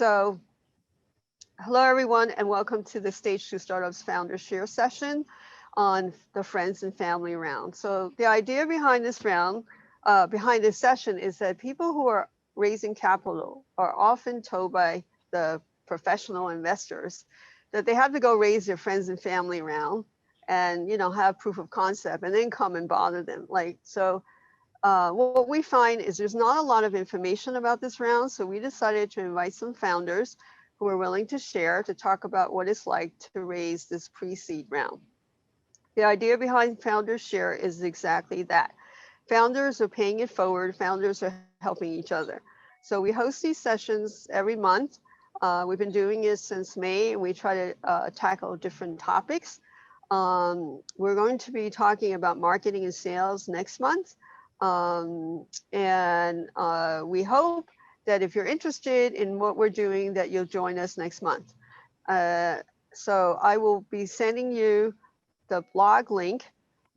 So hello, everyone, and welcome to the Stage 2 Startups Founder Share session on the Friends and Family round. So the idea behind this round, behind this session is that people who are raising capital are often told by the professional investors that they have to go raise their friends and family round and, have proof of concept and then come and bother them. What we find is there's not a lot of information about this round, so we decided to invite some founders who are willing to share to talk about what it's like to raise this pre-seed round. The idea behind Founders Share is exactly that. Founders are paying it forward, founders are helping each other. So we host these sessions every month. We've been doing it since May, and we try to tackle different topics. We're going to be talking about marketing and sales next month. We hope that if you're interested in what we're doing, that you'll join us next month. So I will be sending you the blog link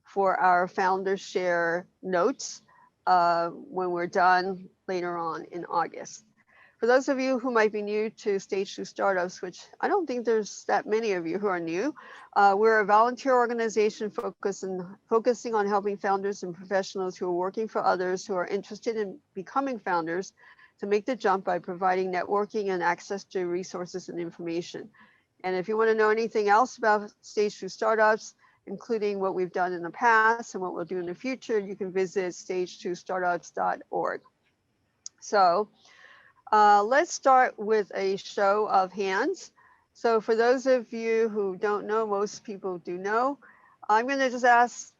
for our Founders Share notes when we're done later on in August. For those of you who might be new to Stage 2 Startups, which I don't think there's that many of you who are new, we're a volunteer organization focusing on helping founders and professionals who are working for others who are interested in becoming founders to make the jump by providing networking and access to resources and information. And if you want to know anything else about Stage 2 Startups, including what we've done in the past and what we'll do in the future, you can visit stage2startups.org. So let's start with a show of hands. So for those of you who don't know, most people do know, I'm going to just ask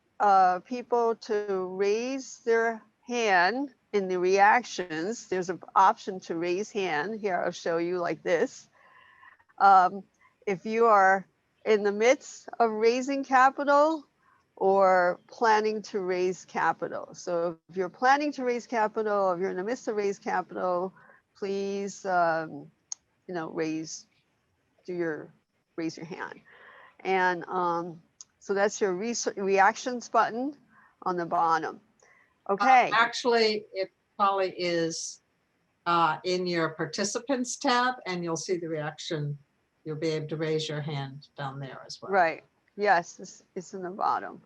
people to raise their hand in the reactions. There's an option to raise hand. Here, I'll show you like this. If you are in the midst of raising capital or planning to raise capital. So if you're planning to raise capital, if you're in the midst of raise capital, please, raise your hand. And so that's your reactions button on the bottom. Okay. Actually, it probably is in your participants tab, and you'll see the reaction. You'll be able to raise your hand down there as well. Right. Yes, it's in the bottom.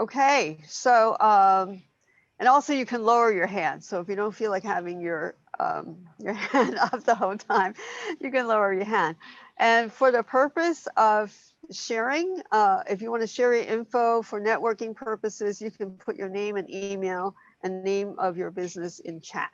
Okay. So, and also you can lower your hand. So if you don't feel like having your hand up the whole time, you can lower your hand. And for the purpose of sharing, if you want to share your info for networking purposes, you can put your name and email and name of your business in chat.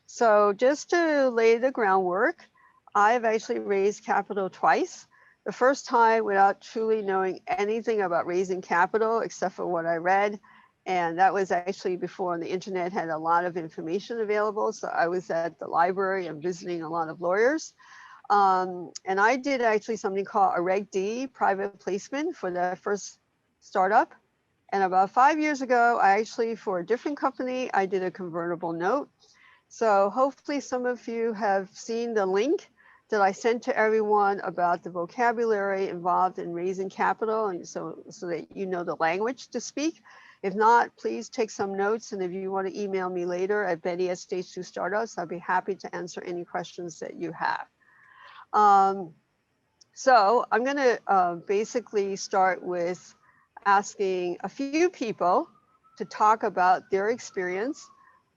So just to lay the groundwork, I've actually raised capital twice. The first time without truly knowing anything about raising capital, except for what I read. And that was actually before the internet had a lot of information available. So I was at the library and visiting a lot of lawyers. And I did actually something called a Reg D private placement for the first startup. And about 5 years ago, I actually, for a different company, I did a convertible note. So hopefully some of you have seen the link that I sent to everyone about the vocabulary involved in raising capital, and so that you know the language to speak. If not, please take some notes, and if you want to email me later at Betty@Stage 2 Startups, I'll be happy to answer any questions that you have. So I'm going to basically start with asking a few people to talk about their experience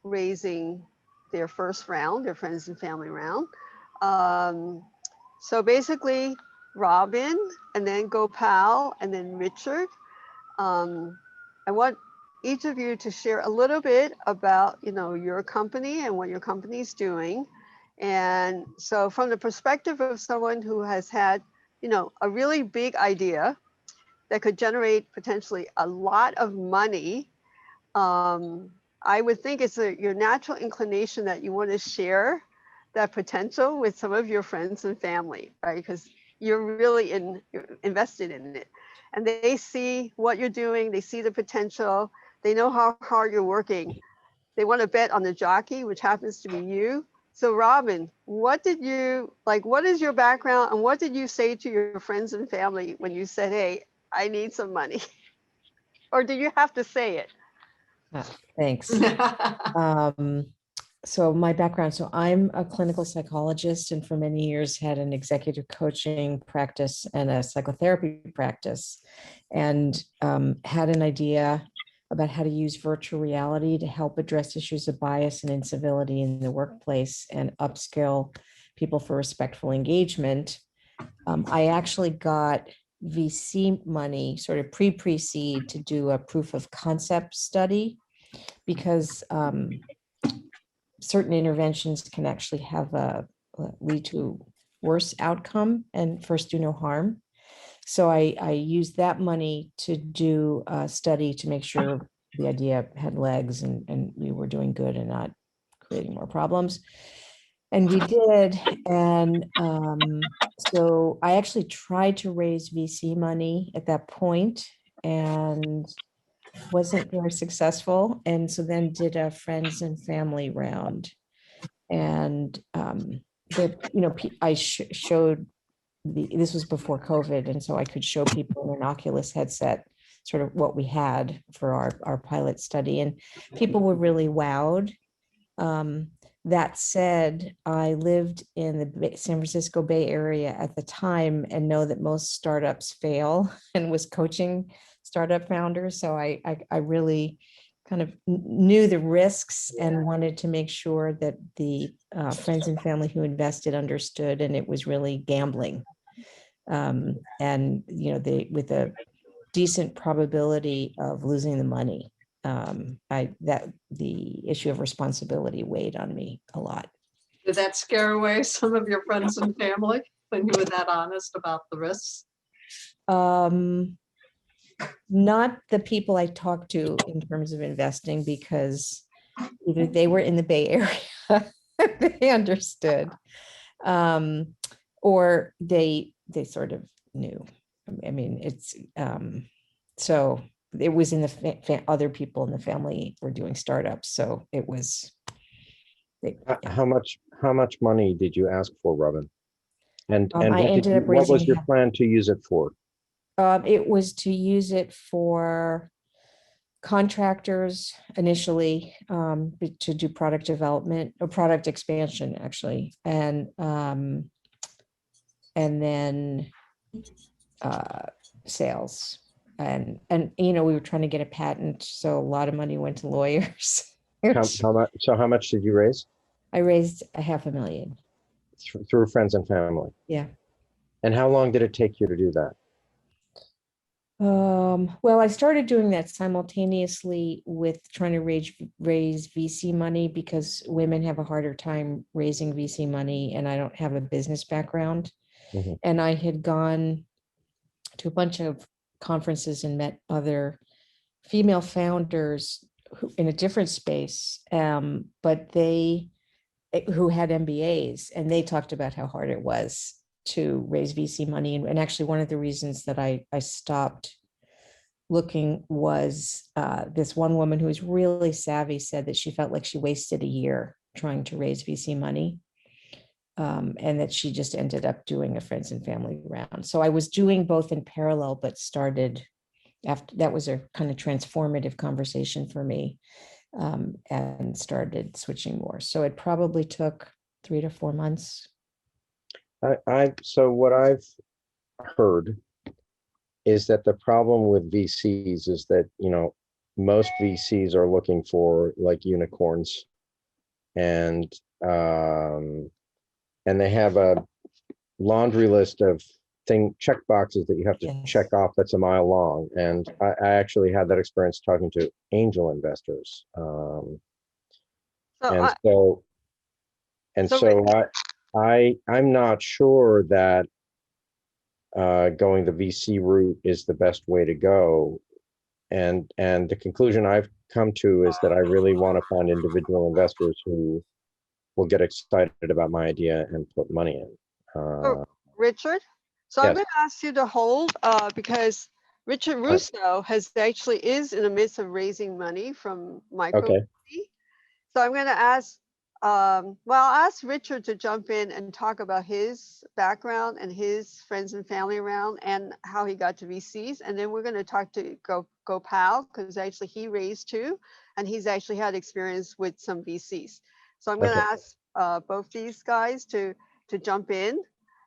raising their first round, their friends and family round. So basically Robin, and then Gopal, and then Richard. I want each of you to share a little bit about, your company and what your company is doing. And so from the perspective of someone who has had, a really big idea that could generate potentially a lot of money, I would think it's your natural inclination that you want to share that potential with some of your friends and family, right? Because you're really invested in it. And they see what you're doing, they see the potential, they know how hard you're working. They want to bet on the jockey, which happens to be you. So Robin, what is your background, and what did you say to your friends and family when you said, hey, I need some money? Or do you have to say it? Thanks. So my background, so I'm a clinical psychologist and for many years had an executive coaching practice and a psychotherapy practice, and had an idea about how to use virtual reality to help address issues of bias and incivility in the workplace and upskill people for respectful engagement. I actually got VC money, sort of pre-seed, to do a proof of concept study because certain interventions can actually have lead to worse outcome and first do no harm. So I used that money to do a study to make sure the idea had legs and we were doing good and not creating more problems. And we did. And so I actually tried to raise VC money at that point and wasn't very successful. And so then did a friends and family round. And I showed this was before COVID. And so I could show people in an Oculus headset sort of what we had for our pilot study. And people were really wowed. That said, I lived in the San Francisco Bay Area at the time and know that most startups fail, and was coaching startup founders. So I really kind of knew the risks and wanted to make sure that the friends and family who invested understood, and it was really gambling. And with a decent probability of losing the money. The issue of responsibility weighed on me a lot. Did that scare away some of your friends and family when you were that honest about the risks? Not the people I talked to in terms of investing, because either they were in the Bay Area, they understood, or they sort of knew. I mean, it's so it was in the other people in the family were doing startups, so it was. How much money did you ask for, Robin? And what was your plan to use it for? It was to use it for contractors initially, to do product development or product expansion, actually, and then sales. And we were trying to get a patent, so a lot of money went to lawyers. How much did you raise? I raised $500,000 through friends and family. Yeah. And how long did it take you to do that? Well, I started doing that simultaneously with trying to raise VC money, because women have a harder time raising VC money, and I don't have a business background. Mm-hmm. And I had gone to a bunch of conferences and met other female founders who, in a different space, but who had MBAs, and they talked about how hard it was to raise VC money. And actually one of the reasons that I stopped looking was this one woman who was really savvy said that she felt like she wasted a year trying to raise VC money, and that she just ended up doing a friends and family round. So I was doing both in parallel, but started after that was a kind of transformative conversation for me, and started switching more. So it probably took 3 to 4 months. So what I've heard is that the problem with VCs is that, most VCs are looking for like unicorns, and they have a laundry list of check boxes that you have to check off that's a mile long. And I actually had that experience talking to angel investors. I'm not sure that going the VC route is the best way to go. And the conclusion I've come to is that I really want to find individual investors who will get excited about my idea and put money in. Richard, so yes. I'm going to ask you to hold because Richard Russo is in the midst of raising money from micro. Okay. So I'm going to ask, I'll ask Richard to jump in and talk about his background and his friends and family around and how he got to VCs. And then we're going to talk to Gopal, because actually he raised too, and he's actually had experience with some VCs. So I'm going to Okay. ask both these guys to jump in.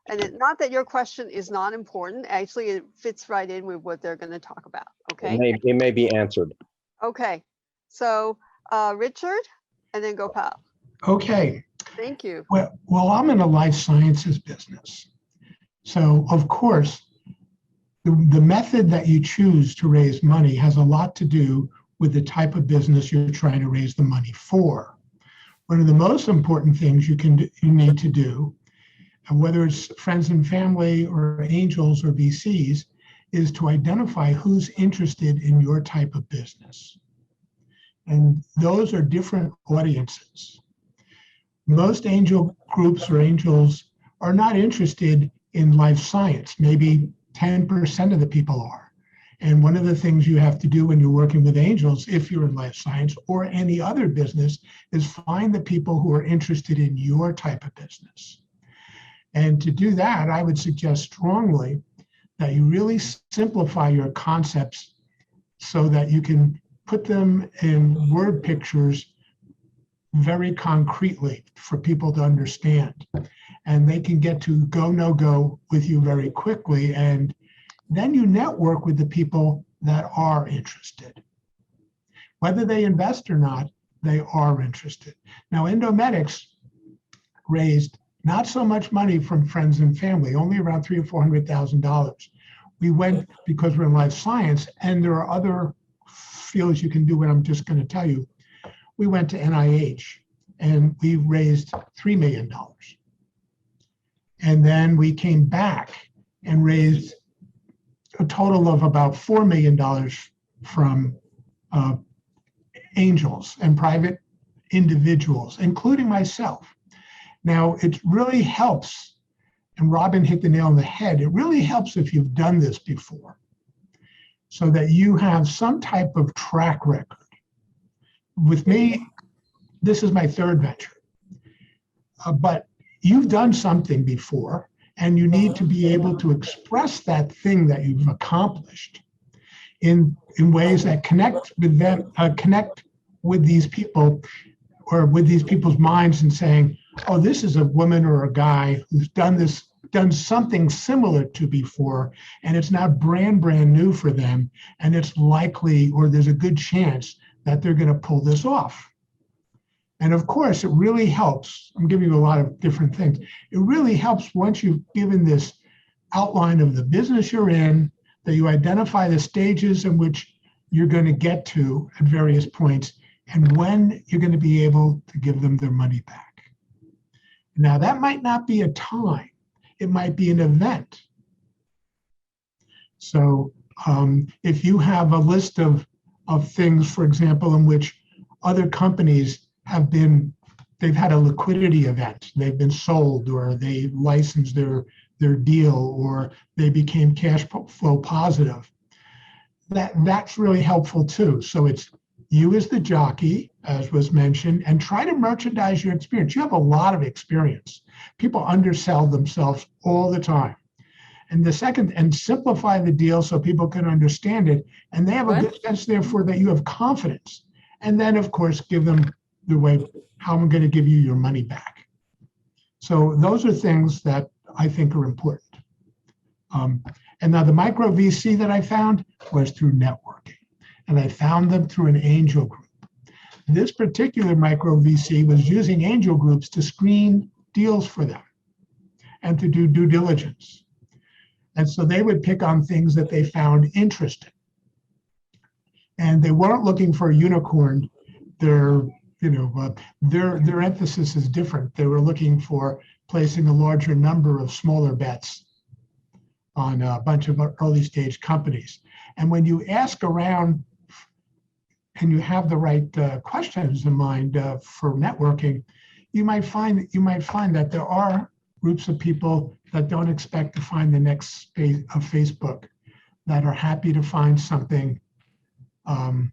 And not that your question is not important. Actually, it fits right in with what they're going to talk about. Okay. It may be answered. Okay. So Richard and then Gopal. Okay. Thank you. Well, I'm in the life sciences business. So, of course, the method that you choose to raise money has a lot to do with the type of business you're trying to raise the money for. One of the most important things you need to do, whether it's friends and family or angels or VCs, is to identify who's interested in your type of business. And those are different audiences. Most angel groups or angels are not interested in life science. Maybe 10% of the people are. And one of the things you have to do when you're working with angels, if you're in life science or any other business, is find the people who are interested in your type of business. And to do that, I would suggest strongly that you really simplify your concepts so that you can put them in word pictures very concretely for people to understand. And they can get to go, no go with you very quickly. And then you network with the people that are interested. Whether they invest or not, they are interested. Now, Endomedix raised not so much money from friends and family, only around $300,000 or $400,000. We went because we're in life science, and there are other fields you can do what I'm just going to tell you. We went to NIH and we raised $3 million. And then we came back and raised a total of about $4 million from angels and private individuals, including myself. Now, it really helps, and Robin hit the nail on the head, it really helps if you've done this before, so that you have some type of track record. With me, this is my third venture, but you've done something before, and you need to be able to express that thing that you've accomplished in ways that connect with them, connect with these people, or with these people's minds, and saying, oh, this is a woman or a guy who's done something similar to before, and it's not brand new for them, and it's likely, or there's a good chance that they're going to pull this off. And of course, it really helps. I'm giving you a lot of different things. It really helps once you've given this outline of the business you're in, that you identify the stages in which you're going to get to at various points, and when you're going to be able to give them their money back. Now, that might not be a time. It might be an event. So if you have a list of things, for example, in which other companies they've had a liquidity event, they've been sold, or they licensed their deal, or they became cash flow positive, that's really helpful too. So it's you as the jockey, as was mentioned, and try to merchandise your experience. You have a lot of experience. People undersell themselves all the time. And the second, and simplify the deal so people can understand it, and they have a good sense, therefore, that you have confidence. And then, of course, give them the way, how I'm going to give you your money back. So those are things that I think are important. And now the micro VC that I found was through networking, and I found them through an angel group. This particular micro VC was using angel groups to screen deals for them and to do due diligence. And so they would pick on things that they found interesting. And they weren't looking for a unicorn. Their emphasis is different. They were looking for placing a larger number of smaller bets on a bunch of early stage companies. And when you ask around and you have the right questions in mind for networking, you might find that there are groups of people that don't expect to find the next space of Facebook, that are happy to find something, but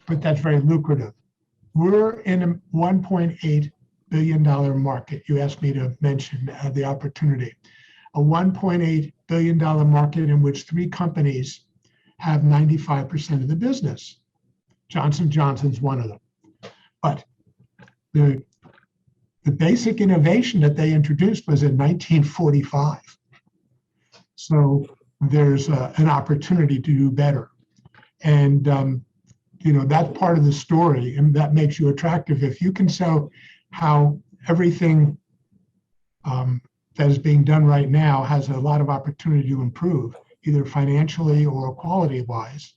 that's very lucrative. We're in a $1.8 billion market. You asked me to mention the opportunity. A $1.8 billion market in which 3 companies have 95% of the business. Johnson & Johnson's one of them. But The basic innovation that they introduced was in 1945. So there's an opportunity to do better. And, that's part of the story, and that makes you attractive. If you can show how everything that is being done right now has a lot of opportunity to improve, either financially or quality-wise,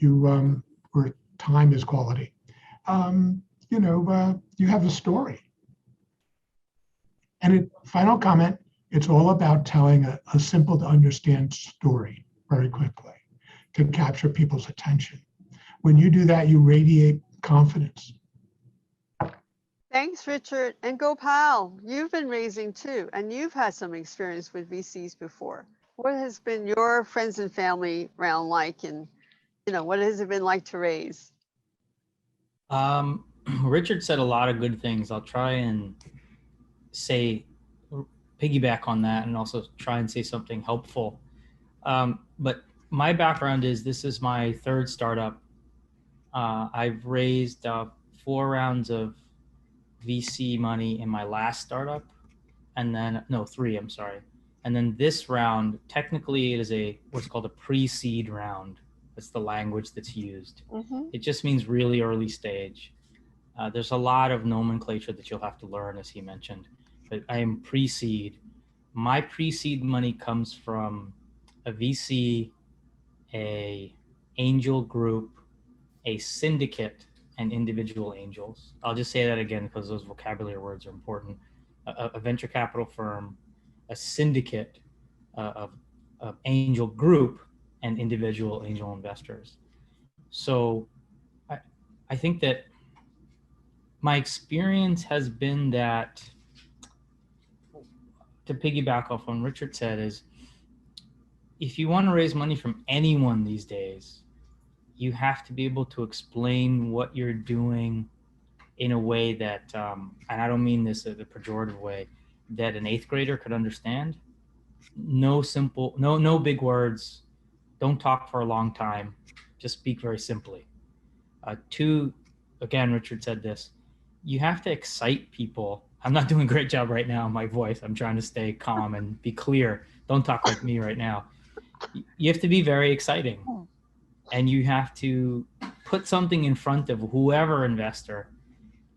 or time is quality, you have a story. And final comment, it's all about telling a simple to understand story very quickly to capture people's attention. When you do that, you radiate confidence. Thanks, Richard. And Gopal, you've been raising too, and you've had some experience with VCs before. What has been your friends and family round like, and what has it been like to raise? Richard said a lot of good things. I'll try and piggyback on that and also try and say something helpful. But my background is, this is my third startup. I've raised 4 rounds of VC money in my last startup, and then, no, 3, I'm sorry. And then this round, technically it is what's called a pre-seed round. That's the language that's used. Mm-hmm. It just means really early stage. There's a lot of nomenclature that you'll have to learn, as he mentioned, but I am pre-seed. My pre-seed money comes from a VC, a angel group, a syndicate, and individual angels. I'll just say that again because those vocabulary words are important. A venture capital firm, a syndicate of angel group, and individual angel investors. So I think that my experience has been that, to piggyback off what Richard said, is if you want to raise money from anyone these days, you have to be able to explain what you're doing in a way that, and I don't mean this in a pejorative way, that an 8th grader could understand. No big words. Don't talk for a long time. Just speak very simply. 2, again, Richard said this, you have to excite people. I'm not doing a great job right now on my voice. I'm trying to stay calm and be clear. Don't talk like me right now. You have to be very exciting. And you have to put something in front of whoever investor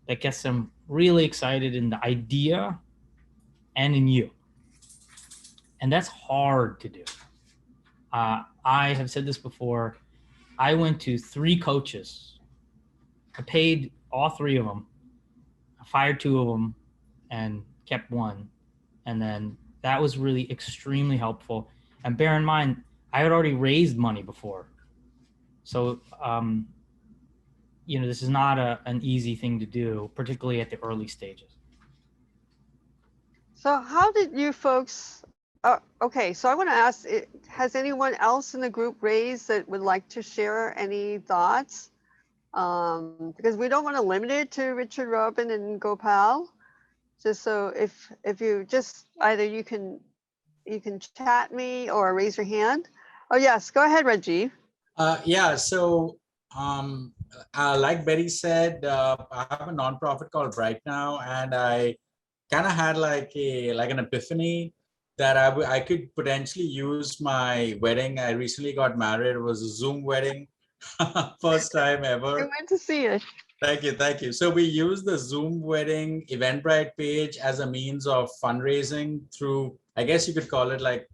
that gets them really excited in the idea and in you. And that's hard to do. I have said this before. I went to 3 coaches. I paid all 3 of them. I fired 2 of them and kept 1. And then that was really extremely helpful. And bear in mind, I had already raised money before. So, this is not an easy thing to do, particularly at the early stages. So how did you folks, okay, so I want to ask, has anyone else in the group raised that would like to share any thoughts? Because we don't want to limit it to Richard, Robin, and Gopal. Just so if you just, either you can chat me or raise your hand. Oh yes, go ahead, Rajiv. Yeah, so like Betty said, I have a nonprofit called Bright Now, and I kind of had like an epiphany that I could potentially use my wedding. I recently got married. It was a Zoom wedding, first time ever. I went to see it. Thank you. So we use the Zoom wedding Eventbrite page as a means of fundraising through, I guess you could call it like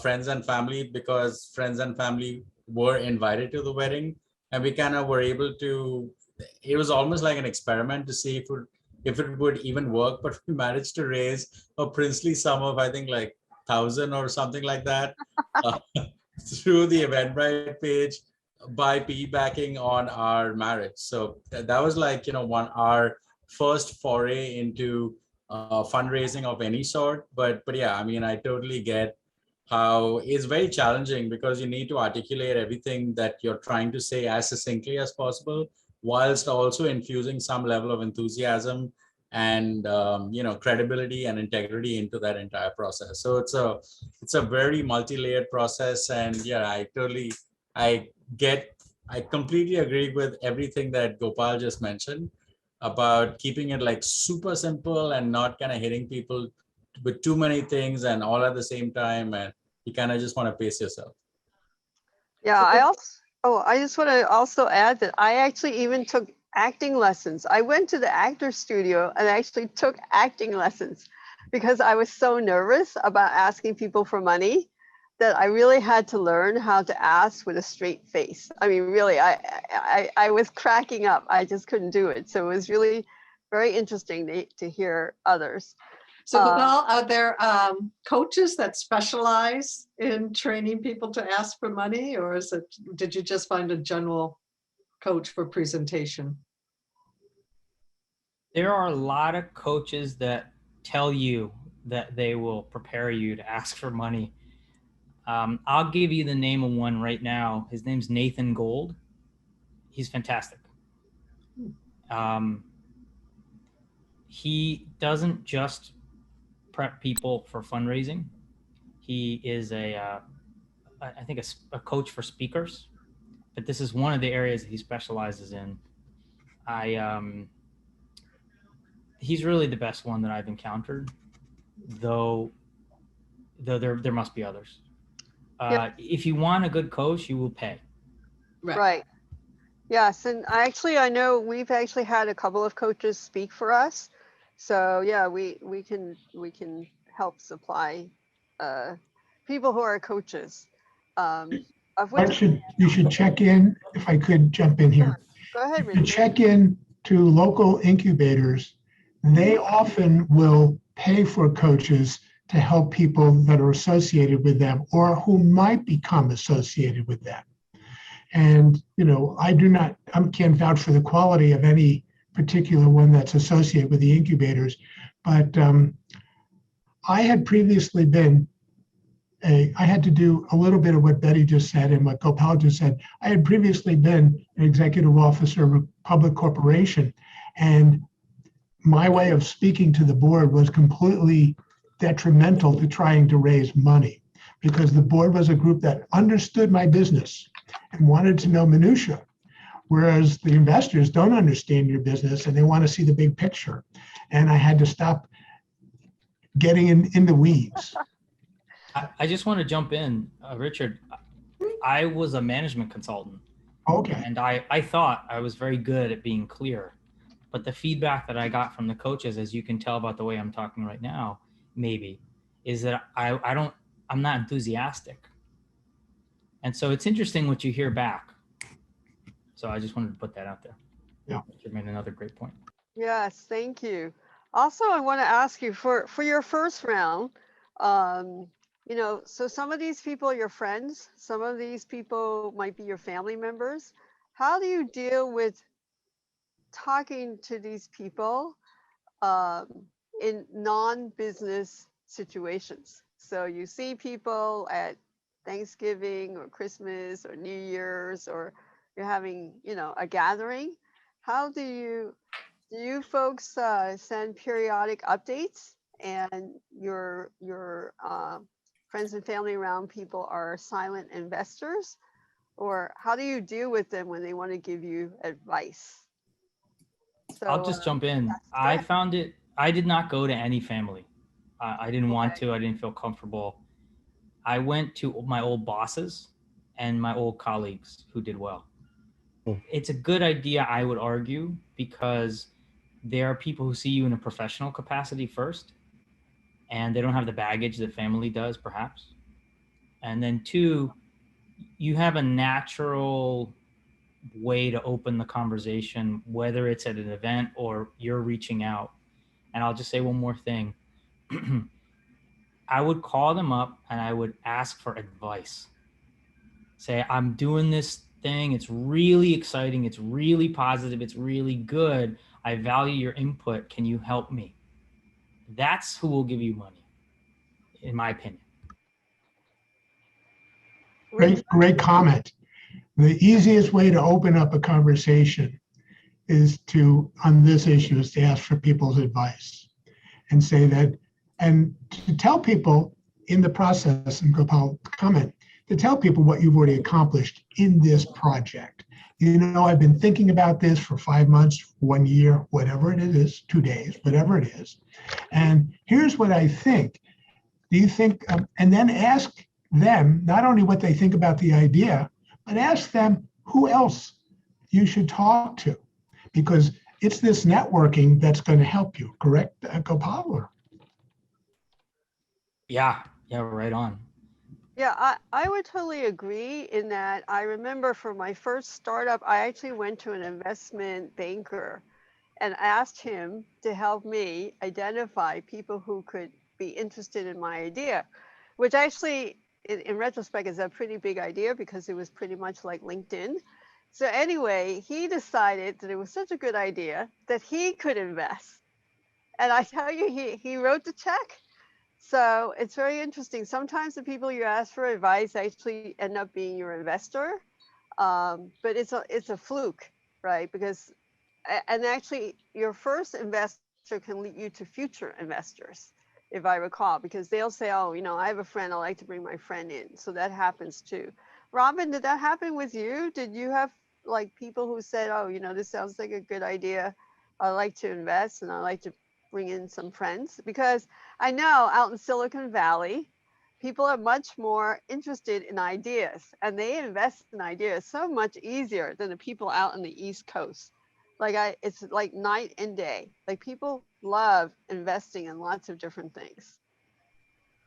friends and family, because friends and family were invited to the wedding, and we kind of were able to, it was almost like an experiment to see if it would even work, but we managed to raise a princely sum of, I think, like 1,000 or something like that through the Eventbrite page by piggybacking on our marriage. So that was like, our first foray into fundraising of any sort. But yeah, I mean, I totally get how it's very challenging because you need to articulate everything that you're trying to say as succinctly as possible, whilst also infusing some level of enthusiasm and credibility and integrity into that entire process. So it's a very multi-layered process. And yeah, I completely agree with everything that Gopal just mentioned. about keeping it like super simple and not kind of hitting people with too many things and all at the same time. And you kind of just want to pace yourself. Yeah, I just want to also add that I actually even took acting lessons. I went to the actor studio and actually took acting lessons because I was so nervous about asking people for money that I really had to learn how to ask with a straight face. I mean, really, I was cracking up. I just couldn't do it. So it was really very interesting to hear others. So Gopal, are there coaches that specialize in training people to ask for money, or did you just find a general coach for presentation? There are a lot of coaches that tell you that they will prepare you to ask for money. I'll give you the name of one right now. His name's Nathan Gold. He's fantastic. He doesn't just prep people for fundraising. He is I think a coach for speakers, but this is one of the areas that he specializes in. He's really the best one that I've encountered, though there must be others. Yep. If you want a good coach, you will pay. Right. Yes, and I know we've actually had a couple of coaches speak for us. So yeah, we can help supply people who are coaches. You should check in, if I could jump in here. Go ahead, You should Richard. check in to local incubators. They often will pay for coaches to help people that are associated with them or who might become associated with them. And, I can't vouch for the quality of any particular one that's associated with the incubators, but I had previously been I had to do a little bit of what Betty just said and what Gopal just said. I had previously been an executive officer of a public corporation, and my way of speaking to the board was completely detrimental to trying to raise money, because the board was a group that understood my business and wanted to know minutia, whereas the investors don't understand your business and they want to see the big picture. And I had to stop getting in the weeds. I just want to jump in, Richard. I was a management consultant. Okay. And I thought I was very good at being clear. But the feedback that I got from the coaches, as you can tell about the way I'm talking right now, maybe, is that I'm not enthusiastic. And so it's interesting what you hear back. So I just wanted to put that out there. Yeah. You made another great point. Yes, thank you. Also, I want to ask you for your first round, so some of these people are your friends, some of these people might be your family members. How do you deal with talking to these people in non-business situations? So you see people at Thanksgiving or Christmas or New Year's, or you're having, a gathering. How do you folks send periodic updates, and your friends and family around people are silent investors? Or how do you deal with them when they want to give you advice? So, I'll just jump in. yes, go I ahead. found it, I did not go to any family. I didn't want to, I didn't feel comfortable. I went to my old bosses and my old colleagues who did well. It's a good idea, I would argue, because there are people who see you in a professional capacity first, and they don't have the baggage that family does, perhaps. And then two, you have a natural way to open the conversation, whether it's at an event or you're reaching out. And I'll just say one more thing. I would call them up and I would ask for advice. Say, I'm doing this thing. It's really exciting. It's really positive. It's really good. I value your input. Can you help me? That's who will give you money, in my opinion. Great comment. The easiest way to open up a conversation on this issue is to ask for people's advice and say that, and to tell people in the process, and Gopal comment, to tell people what you've already accomplished in this project. I've been thinking about this for 5 months, 1 year, whatever it is, 2 days, whatever it is. And here's what I think. Do you think, and then ask them not only what they think about the idea, but ask them who else you should talk to, because it's this networking that's going to help you, correct, Gopal? Yeah, right on. Yeah, I would totally agree in that. I remember for my first startup, I actually went to an investment banker and asked him to help me identify people who could be interested in my idea, which actually, in retrospect, is a pretty big idea because it was pretty much like LinkedIn. So anyway, he decided that it was such a good idea that he could invest. And I tell you, he wrote the check. So it's very interesting. Sometimes the people you ask for advice actually end up being your investor, but it's a fluke, right? Because and actually your first investor can lead you to future investors, if I recall, because they'll say, oh, I have a friend, I like to bring my friend in. So that happens too. Robin, did that happen with you? Did you have like people who said, oh, this sounds like a good idea, I like to invest and I like to bring in some friends? Because I know out in Silicon Valley, people are much more interested in ideas and they invest in ideas so much easier than the people out in the East Coast. It's like night and day. Like people love investing in lots of different things.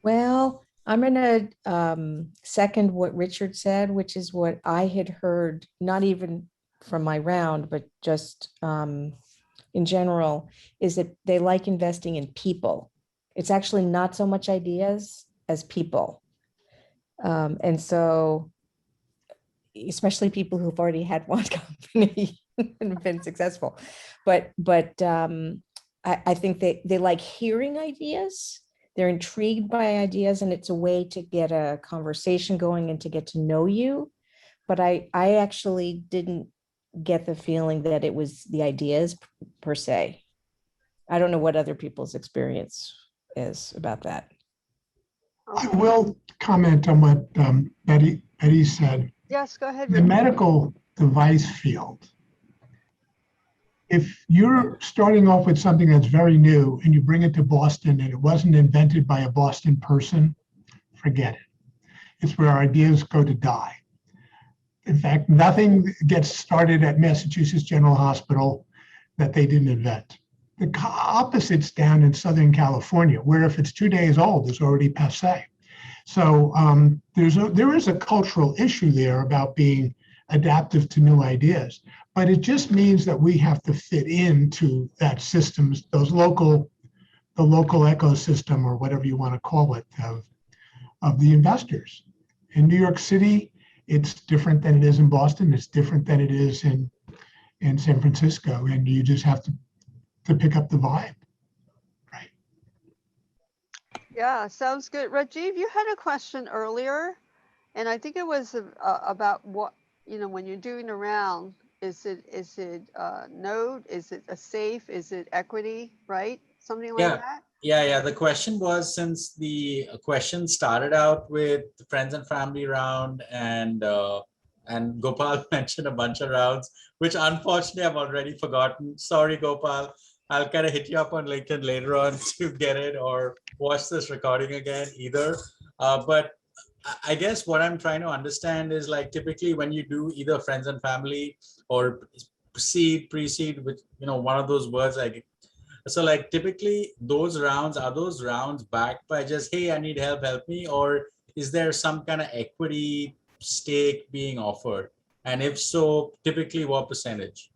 Well, I'm going to second what Richard said, which is what I had heard, not even from my round, but just in general, is that they like investing in people. It's actually not so much ideas as people. And so, especially people who've already had one company and been successful. But I think they like hearing ideas. They're intrigued by ideas, and it's a way to get a conversation going and to get to know you. But I actually didn't get the feeling that it was the ideas per se. I don't know what other people's experience is about that. I will comment on what Betty said. Yes, go ahead. The Richard. medical device field, if you're starting off with something that's very new and you bring it to Boston and it wasn't invented by a Boston person, forget it. It's where ideas go to die. In fact, nothing gets started at Massachusetts General Hospital that they didn't invent. The opposite's down in Southern California, where if it's 2 days old, it's already passé. So there is a cultural issue there about being adaptive to new ideas, but it just means that we have to fit into that systems, the local ecosystem, or whatever you want to call it, of the investors. In New York City, it's different than it is in Boston. It's different than it is in San Francisco, and you just have to pick up the vibe, right? Yeah, sounds good. Rajiv, you had a question earlier, and I think it was about what, when you're doing a round, is it node? Is it a safe? Is it equity, right? Something like that? Yeah. The question was, since the question started out with the friends and family round, and Gopal mentioned a bunch of rounds, which unfortunately I've already forgotten. Sorry, Gopal. I'll kind of hit you up on LinkedIn later on to get it, or watch this recording again, either. But I guess what I'm trying to understand is, like, typically when you do either friends and family or pre-seed with, one of those words, like, so like typically those rounds, are those rounds backed by just, hey, I need help me, or is there some kind of equity stake being offered? And if so, typically what percentage?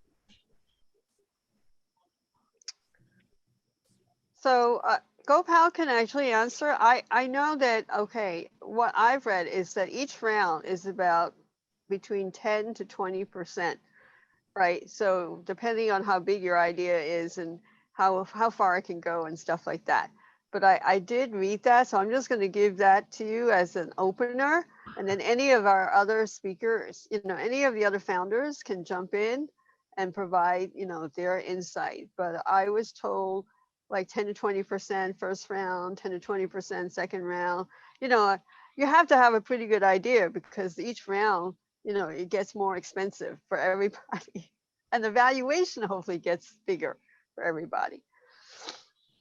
So Gopal can actually answer. I know that, okay, what I've read is that each round is about between 10 to 20%, right? So depending on how big your idea is and how far it can go and stuff like that. But I did read that, so I'm just going to give that to you as an opener. And then any of our other speakers, any of the other founders can jump in and provide, their insight. But I was told like 10 to 20% first round, 10 to 20% second round. You have to have a pretty good idea, because each round, it gets more expensive for everybody. And the valuation hopefully gets bigger for everybody.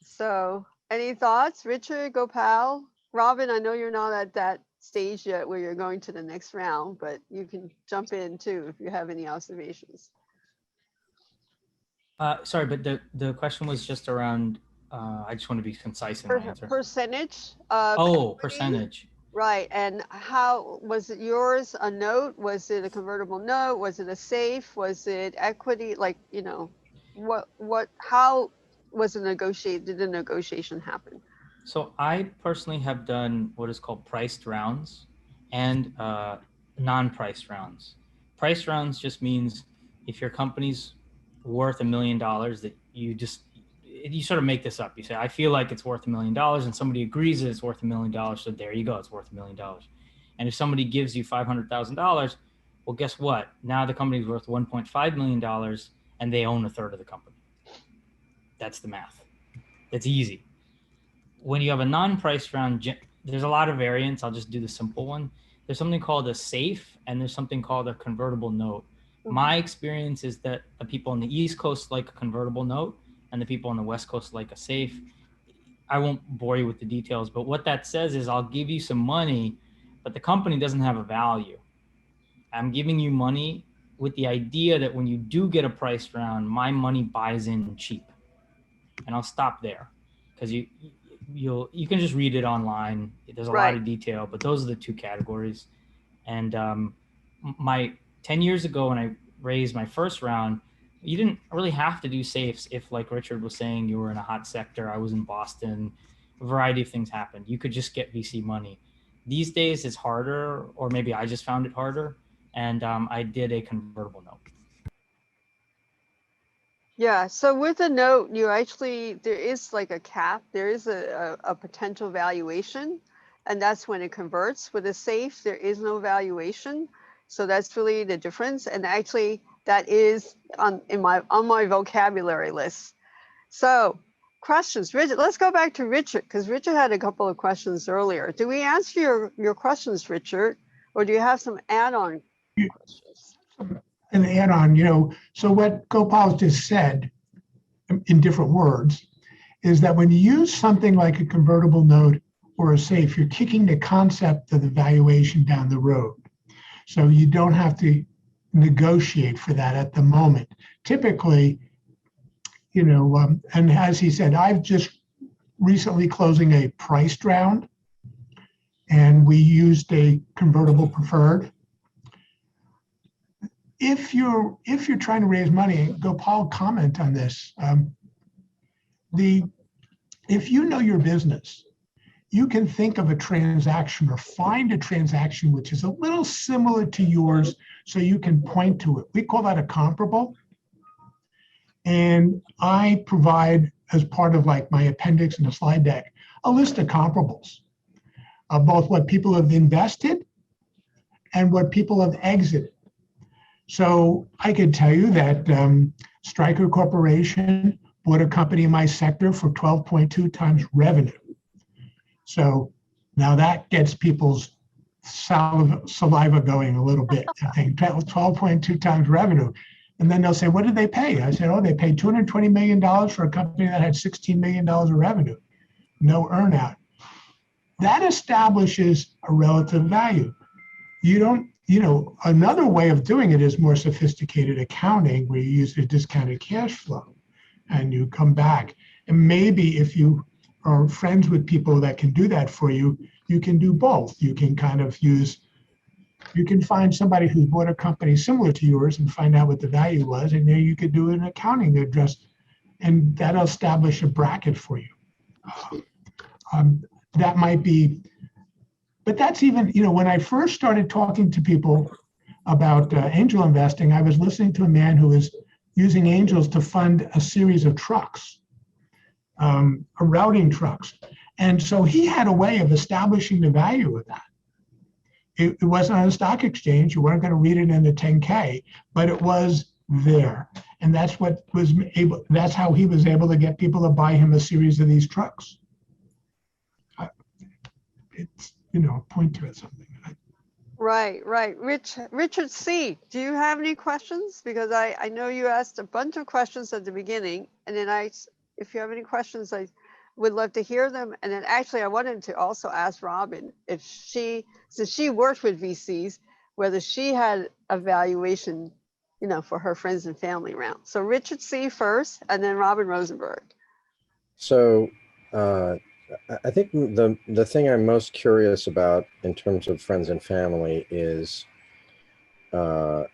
So any thoughts, Richard, Gopal? Robin, I know you're not at that stage yet where you're going to the next round, but you can jump in too if you have any observations. Sorry, but the question was just around, I just want to be concise in my answer. Percentage of Oh, equity? percentage. Right, and how, was it yours a note? Was it a convertible note? Was it a safe? Was it equity? Like, how was it negotiated? Did the negotiation happen? So I personally have done what is called priced rounds and non-priced rounds. Priced rounds just means if your company's worth $1 million, that you sort of make this up. You say, I feel like it's worth $1 million, and somebody agrees that it's worth $1 million. So there you go, it's worth $1 million. And if somebody gives you $500,000, well, guess what? Now the company's worth $1.5 million, and they own a third of the company. That's the math. It's easy. When you have a non-priced round, there's a lot of variants. I'll just do the simple one. There's something called a safe, and there's something called a convertible note. My experience is that the people on the East Coast like a convertible note, and the people on the West Coast like a safe. I won't bore you with the details, but what that says is I'll give you some money, but the company doesn't have a value. I'm giving you money with the idea that when you do get a price round, my money buys in cheap. And I'll stop there because you can just read it online. There's a lot of detail, but those are the two categories. And 10 years ago when I raised my first round, you didn't really have to do safes if, like Richard was saying, you were in a hot sector. I was in Boston. A variety of things happened. You could just get VC money. These days it's harder, or maybe I just found it harder. And I did a convertible note. Yeah, so with a note, there is like a cap. There is a potential valuation, and that's when it converts. With a safe, there is no valuation. So that's really the difference. And actually, that is on my vocabulary list. So questions, Richard, let's go back to Richard, because Richard had a couple of questions earlier. Do we answer your questions, Richard? Or do you have some add-on questions? An add-on, so what Gopal just said in different words is that when you use something like a convertible note or a safe, you're kicking the concept of the valuation down the road. So you don't have to negotiate for that at the moment. Typically, and as he said, I've just recently closing a priced round, and we used a convertible preferred. If you're trying to raise money, Gopal, comment on this. If you know your business, you can think of a transaction or find a transaction which is a little similar to yours, so you can point to it. We call that a comparable. And I provide, as part of like my appendix in the slide deck, a list of comparables of both what people have invested and what people have exited. So I could tell you that Stryker Corporation bought a company in my sector for 12.2 times revenue. So now that gets people's saliva going a little bit. I think 12.2 times revenue. And then they'll say, what did they pay? I said, they paid $220 million for a company that had $16 million of revenue, no earnout. That establishes a relative value. You don't, another way of doing it is more sophisticated accounting, where you use the discounted cash flow and you come back. And maybe if you are friends with people that can do that for you, you can do both. You can you can find somebody who's bought a company similar to yours and find out what the value was, and then you could do an accounting address, and that'll establish a bracket for you. That might be, but that's even, when I first started talking to people about angel investing, I was listening to a man who was using angels to fund a series of trucks, routing trucks. And so he had a way of establishing the value of that. It wasn't on a stock exchange. You weren't going to read it in the 10K, but it was there. And that's that's how he was able to get people to buy him a series of these trucks. It's, point to it something. Right, right. Richard C., do you have any questions? Because I know you asked a bunch of questions at the beginning, and then if you have any questions, I would love to hear them. And then actually, I wanted to also ask Robin if since she worked with VCs, whether she had a valuation, for her friends and family round. So Richard C. first, and then Robin Rosenberg. So I think the thing I'm most curious about in terms of friends and family is I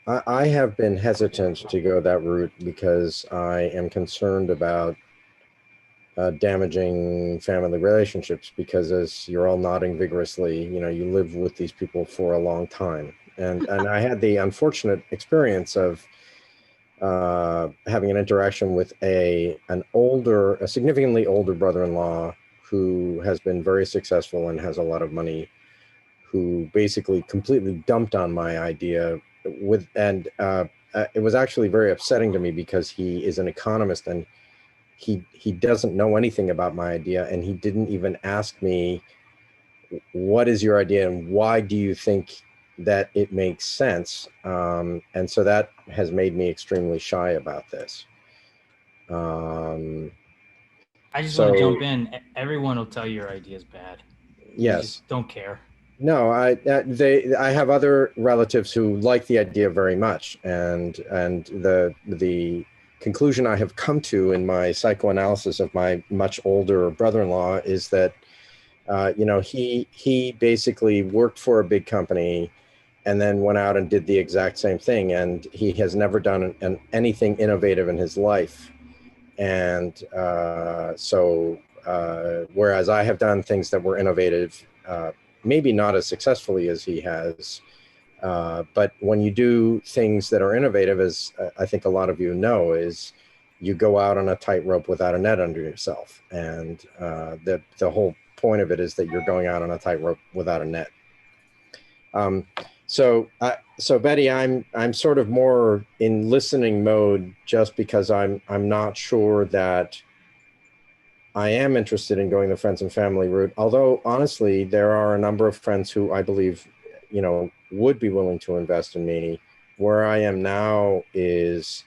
have been hesitant to go that route because I am concerned about damaging family relationships, because as you're all nodding vigorously, you live with these people for a long time. And I had the unfortunate experience of having an interaction with a significantly older brother-in-law who has been very successful and has a lot of money, who basically completely dumped on my idea it was actually very upsetting to me, because he is an economist and he doesn't know anything about my idea, and he didn't even ask me, what is your idea and why do you think that it makes sense? And so that has made me extremely shy about this. I just want to jump in. Everyone will tell you your idea is bad. Yes. You just don't care. No, I have other relatives who like the idea very much, and the conclusion I have come to in my psychoanalysis of my much older brother-in-law is that he basically worked for a big company and then went out and did the exact same thing, and he has never done anything innovative in his life. And whereas I have done things that were innovative, maybe not as successfully as he has, but when you do things that are innovative, as I think a lot of you know, is you go out on a tightrope without a net under yourself. And the whole point of it is that you're going out on a tightrope without a net. So Betty, I'm sort of more in listening mode, just because I'm not sure that I am interested in going the friends and family route. Although honestly, there are a number of friends who I believe, would be willing to invest in me. Where I am now is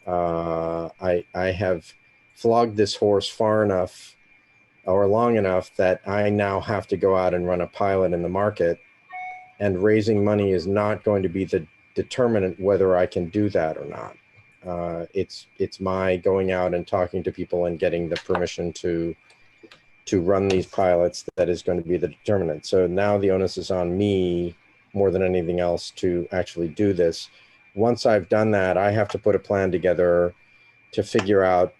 I have flogged this horse far enough or long enough that I now have to go out and run a pilot in the market. And raising money is not going to be the determinant whether I can do that or not. It's my going out and talking to people and getting the permission to run these pilots that is going to be the determinant. So now the onus is on me more than anything else to actually do this. Once I've done that, I have to put a plan together to figure out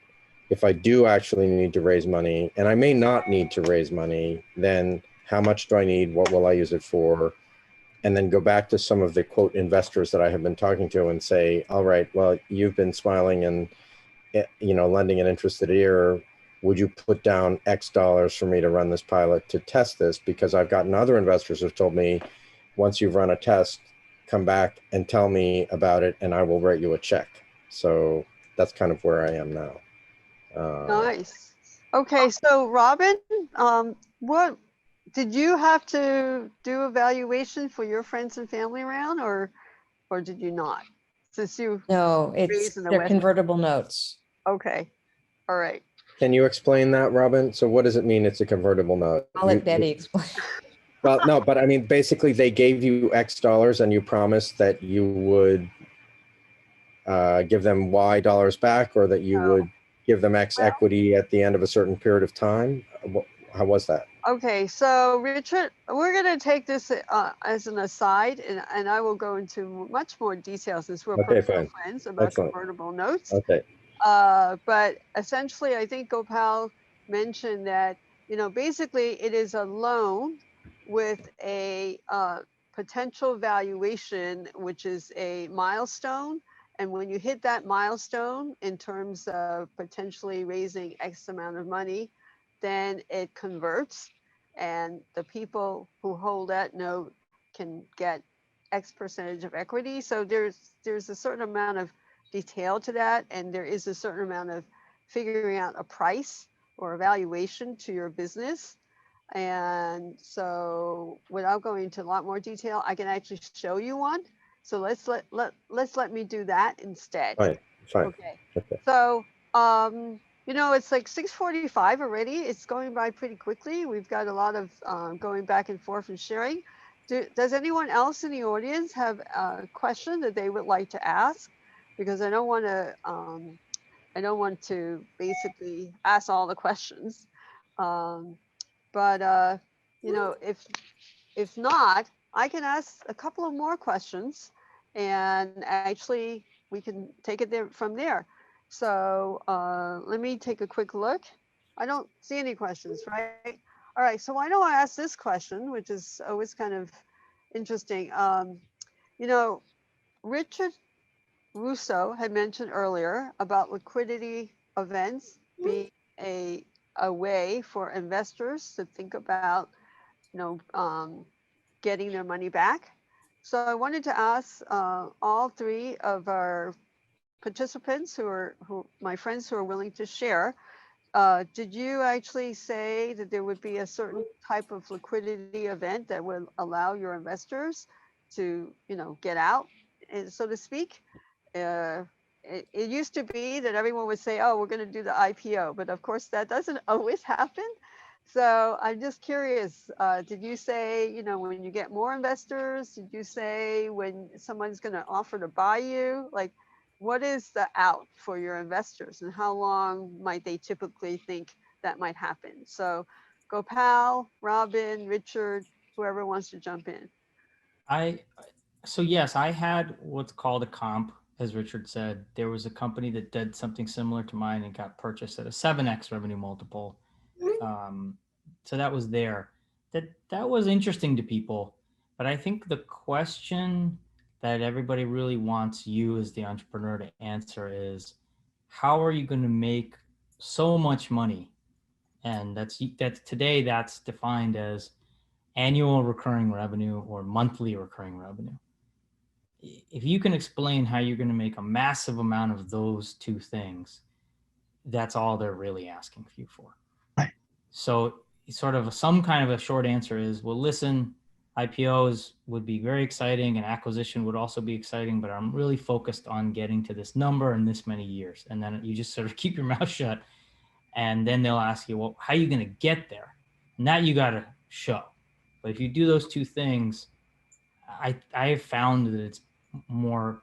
if I do actually need to raise money, and I may not need to raise money, then how much do I need? What will I use it for? And then go back to some of the quote investors that I have been talking to and say, all right, well, you've been smiling and, lending an interested ear. Would you put down X dollars for me to run this pilot to test this? Because I've gotten other investors who've told me, once you've run a test, come back and tell me about it and I will write you a check. So that's kind of where I am now. Nice. Okay, so Robin, what did you have to do evaluation for your friends and family round, or did you not? Since you No, they're convertible notes. Okay, all right. Can you explain that, Robin? So what does it mean it's a convertible note? I'll let Betty explain. Well, no, but I mean, basically they gave you X dollars and you promised that you would give them Y dollars back, or that you would give them X equity at the end of a certain period of time. How was that? Okay, so Richard, we're going to take this as an aside, and I will go into much more detail since we're personal friends about convertible notes. Okay. But essentially, I think Gopal mentioned that, basically it is a loan with a potential valuation, which is a milestone. And when you hit that milestone in terms of potentially raising X amount of money, then it converts, and the people who hold that note can get X percentage of equity. So there's a certain amount of detail to that, and there is a certain amount of figuring out a price or a valuation to your business. And so without going into a lot more detail, I can actually show you one. So let's let me do that instead. Fine, fine. Okay. Okay. So, you know, it's like 6:45 already. It's going by pretty quickly. We've got a lot of going back and forth and sharing. Does anyone else in the audience have a question that they would like to ask? Because I don't want to basically ask all the questions. But you know, if not, I can ask a couple of more questions, and actually we can take it there from there. So let me take a quick look. I don't see any questions, right? All right, so why don't I ask this question, which is always kind of interesting. You know, Richard Russo had mentioned earlier about liquidity events being a way for investors to think about, you know, getting their money back. So I wanted to ask all three of our participants who my friends who are willing to share. Did you actually say that there would be a certain type of liquidity event that would allow your investors to, you know, get out, so to speak? It used to be that everyone would say, oh, we're going to do the IPO, but of course that doesn't always happen. So I'm just curious, did you say, you know, when you get more investors, did you say when someone's going to offer to buy you? Like, what is the out for your investors, and how long might they typically think that might happen? So Gopal, Robin, Richard, whoever wants to jump in. So yes, I had what's called a comp, as Richard said. There was a company that did something similar to mine and got purchased at a 7x revenue multiple. So that was there. That was interesting to people. But I think the question that everybody really wants you as the entrepreneur to answer is, how are you going to make so much money? And that's today that's defined as annual recurring revenue or monthly recurring revenue. If you can explain how you're going to make a massive amount of those two things, that's all they're really asking you for. Right. So sort of some kind of a short answer is, well, listen, IPOs would be very exciting and acquisition would also be exciting, but I'm really focused on getting to this number in this many years. And then you just sort of keep your mouth shut, and then they'll ask you, well, how are you going to get there? And that you got to show. But if you do those two things, I have found that it's more,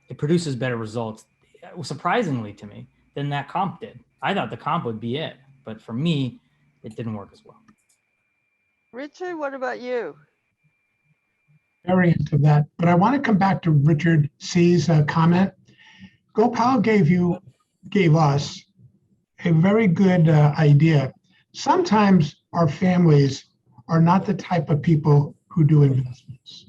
it produces better results, surprisingly to me, than that comp did. I thought the comp would be it, but for me, it didn't work as well. Richard, what about you? Variant of that, but I want to come back to Richard C's comment. Gopal gave us a very good idea. Sometimes our families are not the type of people who do investments.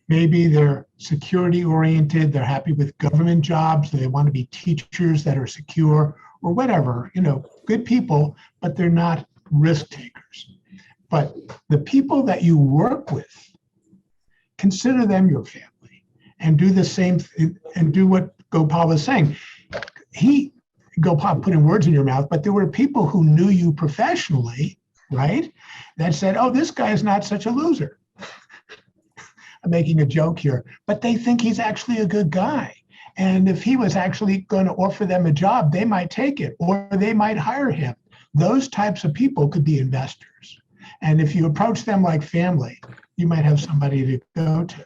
Maybe they're security oriented, they're happy with government jobs, they want to be teachers that are secure or whatever, you know, good people, but they're not risk takers. But the people that you work with, consider them your family and do the same and do what Gopal was saying. Gopal putting words in your mouth, but there were people who knew you professionally, right? That said, oh, this guy is not such a loser. I'm making a joke here, but they think he's actually a good guy. And if he was actually going to offer them a job, they might take it or they might hire him. Those types of people could be investors. And if you approach them like family, you might have somebody to go to.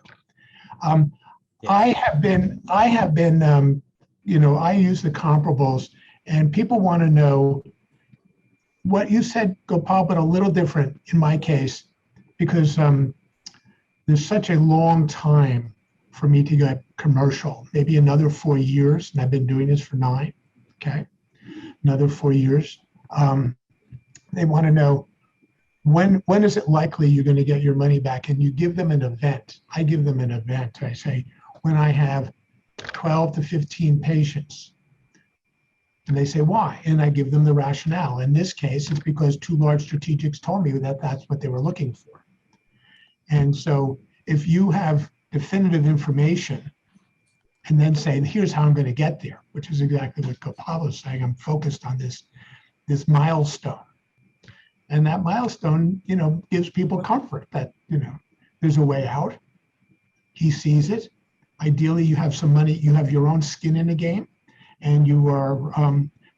I have been, you know, I use the comparables, and people want to know what you said, Gopal, but a little different in my case, because there's such a long time for me to get commercial, maybe another 4 years, and I've been doing this for 9, okay? Another 4 years. They want to know, when is it likely you're going to get your money back? And you give them an event. I give them an event. I say, when I have 12 to 15 patients. And they say, why? And I give them the rationale. In this case, it's because 2 large strategics told me that that's what they were looking for. And so if you have definitive information and then say, here's how I'm going to get there, which is exactly what Gopal was saying, I'm focused on this milestone. And that milestone, gives people comfort that, there's a way out. He sees it. Ideally, you have some money, you have your own skin in the game, and you are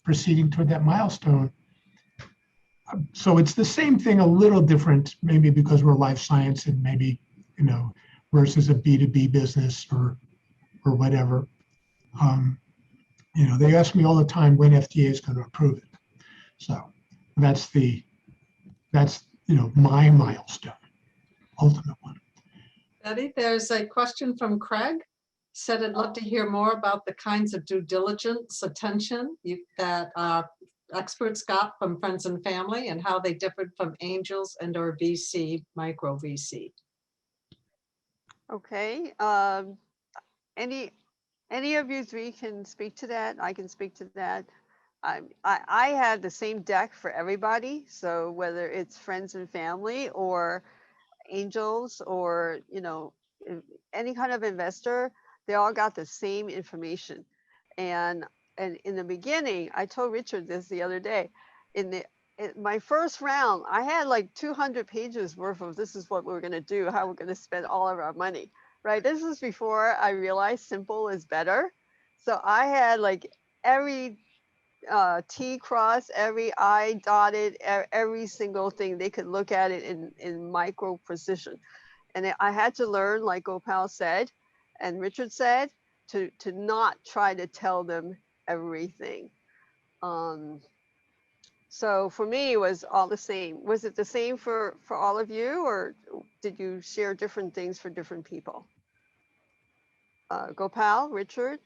proceeding toward that milestone. So it's the same thing, a little different, maybe because we're life science and maybe, versus a B2B business or whatever. They ask me all the time when FDA is going to approve it. So that's my milestone, ultimate one. Betty, there's a question from Craig. Said, I'd love to hear more about the kinds of due diligence attention that experts got from friends and family and how they differed from angels and or VC, micro VC. Okay. Any of you three can speak to that. I can speak to that. I had the same deck for everybody. So whether it's friends and family or angels or, any kind of investor, they all got the same information. And in the beginning, I told Richard this the other day, in my first round, I had like 200 pages worth of this is what we're going to do, how we're going to spend all of our money, right? This is before I realized simple is better. So I had like every T crossed, every I dotted, every single thing. They could look at it in micro precision. And I had to learn, like Gopal said, and Richard said, to not try to tell them everything. So for me, it was all the same. Was it the same for all of you, or did you share different things for different people? Gopal, Richard,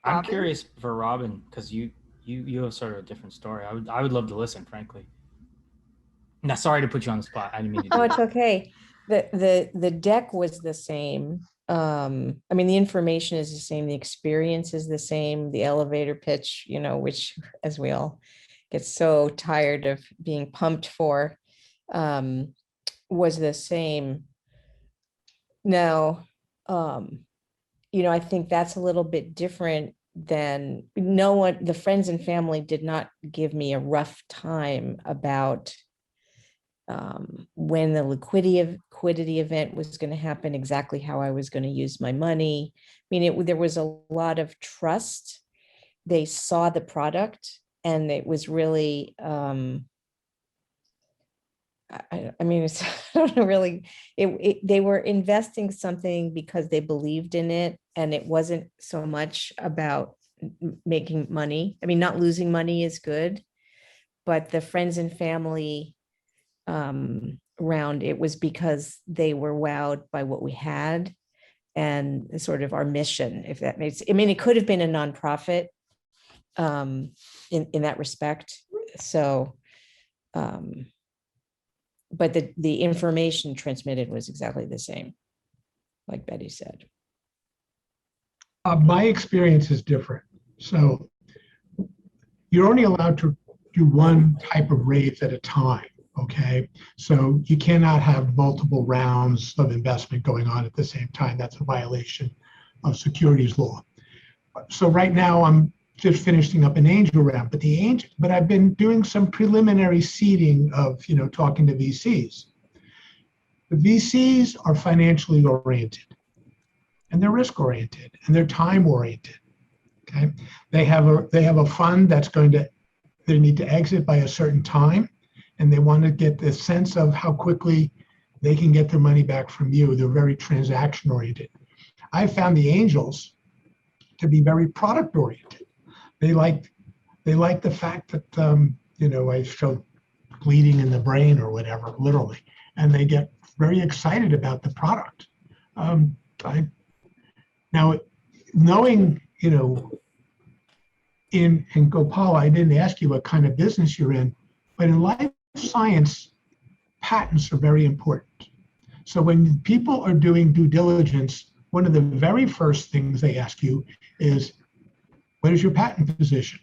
I'm Robin? curious for Robin, because you have sort of a different story. I would love to listen, frankly. Now, sorry to put you on the spot. I didn't mean to do Oh, that. it's okay. The deck was the same. I mean, the information is the same. The experience is the same. The elevator pitch, which, as we all get so tired of being pumped for, was the same. Now, I think that's a little bit different than the friends and family did not give me a rough time about when the liquidity event was going to happen, exactly how I was going to use my money. I mean, there was a lot of trust. They saw the product, and it was really, I mean, it's, I don't know, really, they were investing something because they believed in it, and it wasn't so much about making money. I mean, not losing money is good, but the friends and family round, it was because they were wowed by what we had and sort of our mission, if that makes, I mean, it could have been a nonprofit in that respect. So, but the information transmitted was exactly the same, like Betty said. My experience is different. So you're only allowed to do one type of raise at a time. Okay, so you cannot have multiple rounds of investment going on at the same time. That's a violation of securities law. So right now I'm just finishing up an angel round, but I've been doing some preliminary seeding of, talking to VCs. The VCs are financially oriented, and they're risk oriented, and they're time oriented. Okay, they have a fund they need to exit by a certain time, and they want to get the sense of how quickly they can get their money back from you. They're very transaction oriented. I found the angels to be very product oriented. They like the fact that I show bleeding in the brain or whatever, literally, and they get very excited about the product. Now, knowing in Gopal, I didn't ask you what kind of business you're in, but in life science, patents are very important. So when people are doing due diligence, one of the very first things they ask you is, what is your patent position?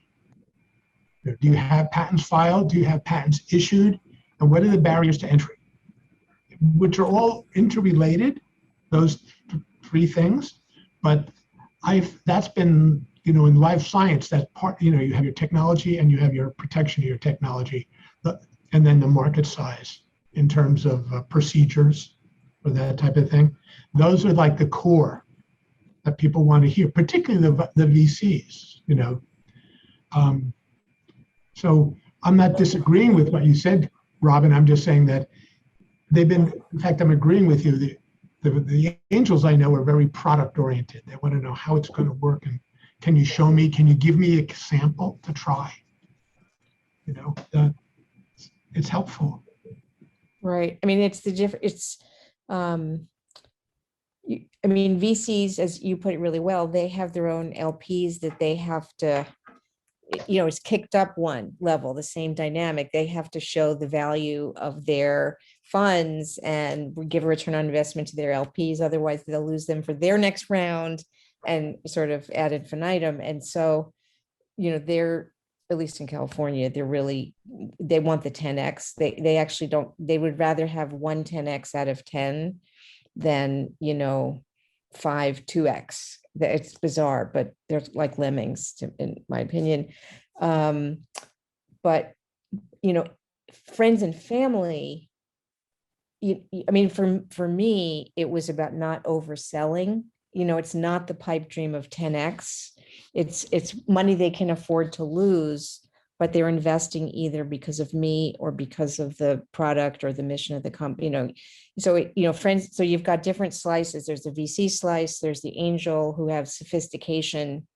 Do you have patents filed? Do you have patents issued? And what are the barriers to entry? Which are all interrelated, those three things. But that's been, in life science, that part, you have your technology and you have your protection of your technology. and then the market size in terms of procedures or that type of thing. Those are like the core that people want to hear, particularly the VCs, you know. So I'm not disagreeing with what you said, Robin. I'm just saying that they've been, in fact, I'm agreeing with you. The angels I know are very product oriented. They want to know how it's going to work, and can you show me, can you give me a sample to try? You know, it's helpful. Right. I mean, it's the different, I mean, VCs, as you put it really well, they have their own LPs that they have to, you know, it's kicked up one level, the same dynamic. They have to show the value of their funds and give a return on investment to their LPs. Otherwise, they'll lose them for their next round and sort of ad infinitum. And so, you know, they're, at least in California, they're really, they want the 10X. They actually don't, they would rather have one 10X out of 10 than, you know, 5 2X. It's bizarre, but they're like lemmings, in my opinion. But, you know, friends and family, I mean, for me, it was about not overselling. You know, it's not the pipe dream of 10X. It's money they can afford to lose, but they're investing either because of me or because of the product or the mission of the company, you know. So, you know, friends, so you've got different slices. There's the VC slice, there's the angel who have sophistication,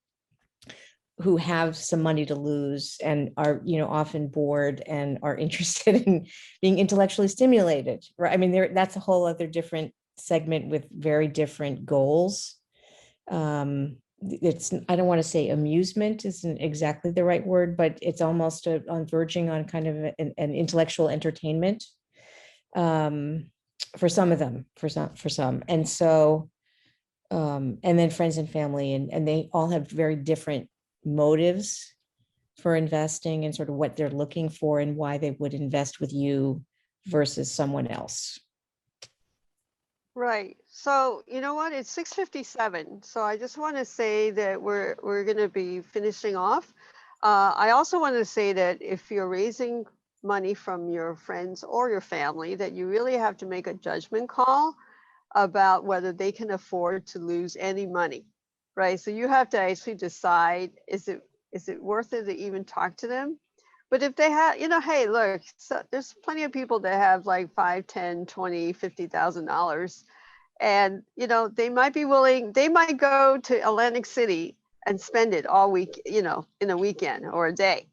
who have some money to lose and are, you know, often bored and are interested in being intellectually stimulated, right? I mean, that's a whole other different segment with very different goals. It's, I don't want to say amusement isn't exactly the right word, but it's almost on verging on kind of an intellectual entertainment, for some of them, for some. And so, and then friends and family, and they all have very different motives for investing and sort of what they're looking for and why they would invest with you versus someone else. Right. So you know what? It's 6:57. So I just want to say that we're going to be finishing off. I also want to say that if you're raising money from your friends or your family, that you really have to make a judgment call about whether they can afford to lose any money, right? So you have to actually decide, is it worth it to even talk to them? But if they have, you know, hey, look, so there's plenty of people that have like 5, 10, 20, $50,000. And, you know, they might be willing, they might go to Atlantic City and spend it all week, you know, in a weekend or a day.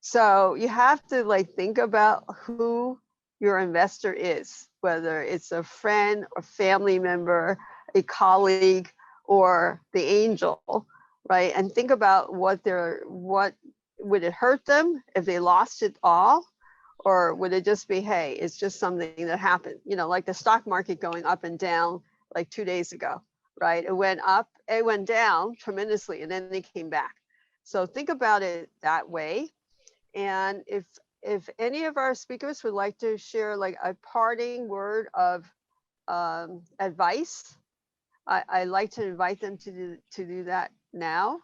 So you have to like think about who your investor is, whether it's a friend or family member, a colleague, or the angel, right? And think about what would it hurt them if they lost it all? Or would it just be, hey, it's just something that happened, you know, like the stock market going up and down like 2 days ago, right? It went up, it went down tremendously, and then it came back. So think about it that way. And if any of our speakers would like to share like a parting word of advice, I'd like to invite them to do that now.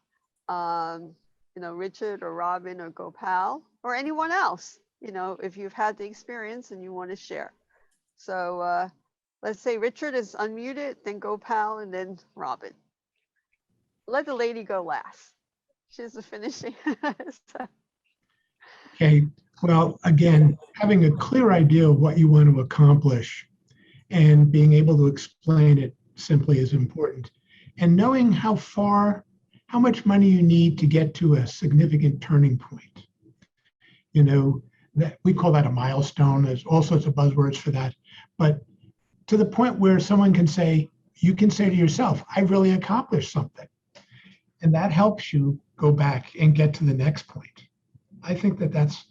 You know, Richard or Robin or Gopal or anyone else, you know, if you've had the experience and you want to share. So let's say Richard is unmuted, then Gopal, and then Robin. Let the lady go last. She's the finishing. So. Okay, well, again, having a clear idea of what you want to accomplish and being able to explain it simply is important. And knowing how much money you need to get to a significant turning point. You know, that we call that a milestone. There's all sorts of buzzwords for that. But to the point where someone can say, you can say to yourself, I've really accomplished something. And that helps you go back and get to the next point. I think that's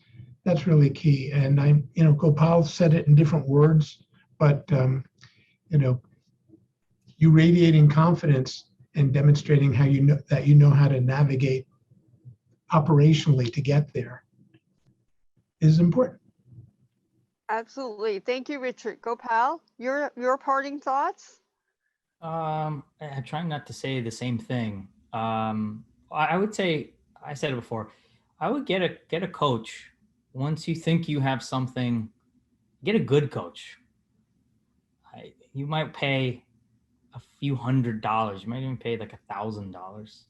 really key. And you know, Gopal said it in different words, but you know, you radiating confidence and demonstrating how you know how to navigate operationally to get there is important. Absolutely. Thank you, Richard. Gopal, your parting thoughts? I'm trying not to say the same thing. I would say, I said it before, I would get a coach once you think you have something, get a good coach. You might pay a few $100s. You might even pay like $1,000.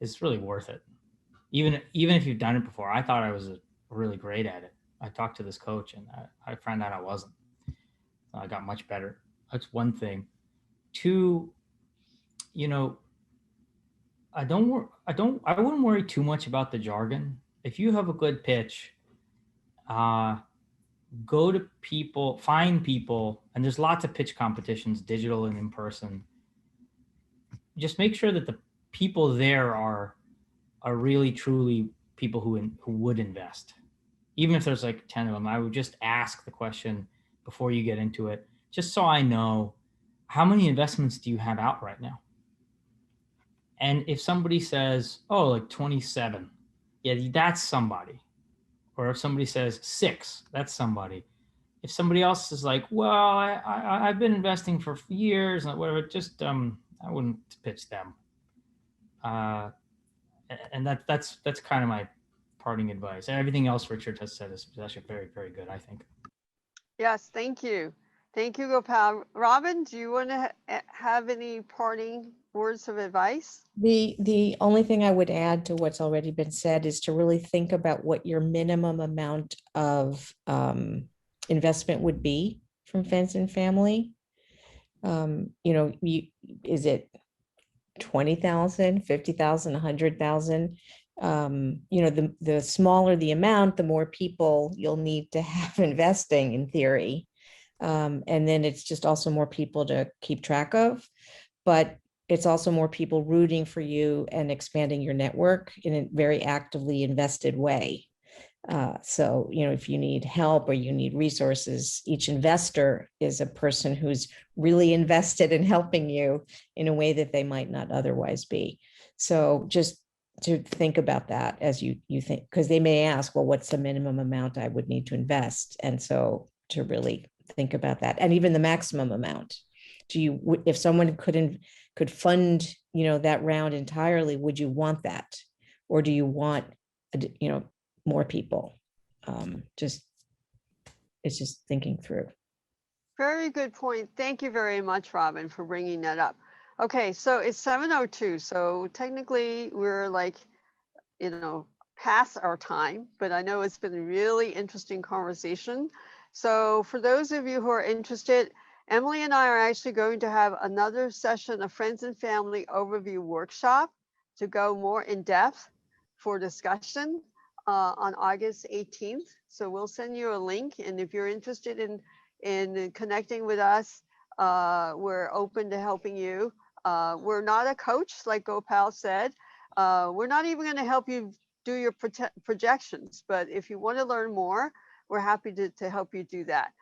It's really worth it. Even if you've done it before. I thought I was really great at it. I talked to this coach and I found out I wasn't. I got much better. That's one thing. Two, you know, I wouldn't worry too much about the jargon. If you have a good pitch, go to people, find people, and there's lots of pitch competitions, digital and in person. Just make sure that the people there are really truly people who would invest. Even if there's like 10 of them, I would just ask the question before you get into it, just so I know, how many investments do you have out right now? And if somebody says, oh, like 27, yeah, that's somebody. Or if somebody says 6, that's somebody. If somebody else is like, well, I've been investing for years and whatever, just I wouldn't pitch them. And that's kind of my parting advice. And everything else Richard has said is actually very, very good, I think. Yes, thank you. Thank you, Gopal. Robin, do you want to have any parting words of advice? The only thing I would add to what's already been said is to really think about what your minimum amount of investment would be from Friends and Family. Is it 20,000, 50,000, 100,000? The smaller the amount, the more people you'll need to have investing in theory. And then it's just also more people to keep track of, but it's also more people rooting for you and expanding your network in a very actively invested way. So, if you need help or you need resources, each investor is a person who's really invested in helping you in a way that they might not otherwise be. So just to think about that as you think, because they may ask, well, what's the minimum amount I would need to invest? And so to really think about that, and even the maximum amount. If someone could fund, that round entirely, would you want that? Or do you want, more people? It's just thinking through. Very good point. Thank you very much, Robin, for bringing that up. Okay, so it's 7:02. So technically we're like, past our time, but I know it's been a really interesting conversation. So for those of you who are interested, Emelie and I are actually going to have another session of Friends and Family Overview Workshop to go more in depth for discussion on August 18th. So we'll send you a link. And if you're interested in connecting with us, we're open to helping you. We're not a coach, like Gopal said. We're not even going to help you do your projections, but if you want to learn more, we're happy to help you do that.